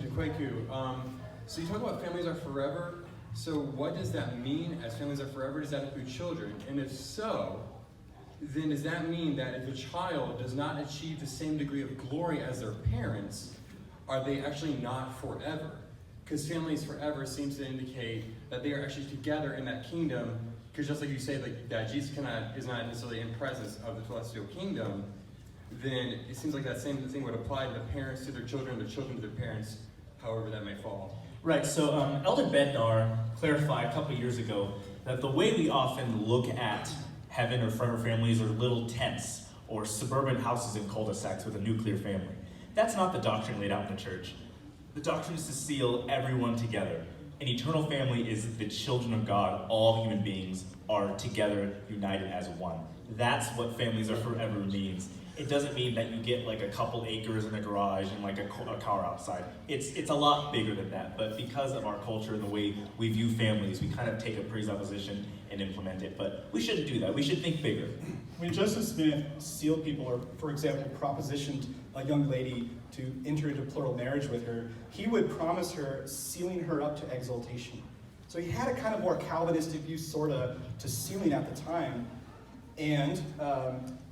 To Kwaku, so you talk about families are forever. So what does that mean as families are forever? Does that include children? And if so, then does that mean that if a child does not achieve the same degree of glory as their parents, are they actually not forever? Because families forever seems to indicate that they are actually together in that kingdom. Because just like you say, like that Jesus is not necessarily in presence of the celestial kingdom, then it seems like that same thing would apply to the parents to their children, the children to their parents, however that may fall. Right, so Elder Bednar clarified a couple years ago that the way we often look at heaven or forever families are little tents or suburban houses in cul-de-sacs with a nuclear family. That's not the doctrine laid out in the church. The doctrine is to seal everyone together. An eternal family is the children of God. All human beings are together, united as one. That's what families are forever means. It doesn't mean that you get like a couple acres in a garage and like a car outside. It's a lot bigger than that, but because of our culture and the way we view families, we kind of take a presupposition and implement it, but we shouldn't do that. We should think bigger. When Joseph Smith sealed people, or for example, propositioned a young lady to enter into plural marriage with her, he would promise her sealing her up to exaltation. So he had a kind of more Calvinistic view, sort of, to sealing at the time. And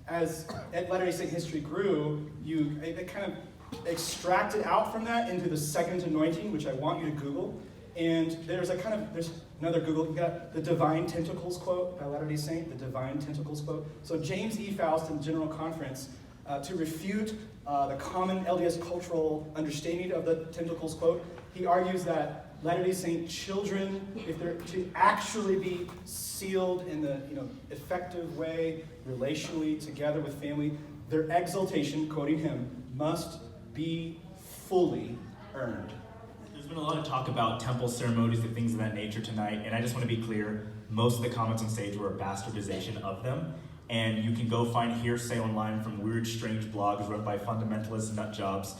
as Latter-day Saint history grew, it kind of extracted out from that into the second anointing, which I want you to Google. And there's another Google. You got the Divine Tentacles quote by Latter-day Saint, the Divine Tentacles quote. So James E. Faust in the General Conference, to refute the common LDS cultural understanding of the Tentacles quote, he argues that Latter-day Saint children, if they're to actually be sealed in the effective way, relationally together with family, their exaltation, quoting him, must be fully earned. There's been a lot of talk about temple ceremonies and things of that nature tonight, and I just want to be clear, most of the comments on stage were a bastardization of them, and you can go find hearsay online from weird, strange blogs run by fundamentalist nut jobs,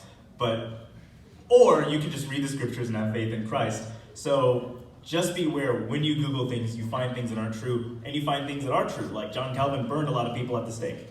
or you can just read the scriptures and have faith in Christ. So just beware when you Google things, you find things that aren't true, and you find things that are true, like John Calvin burned a lot of people at the stake.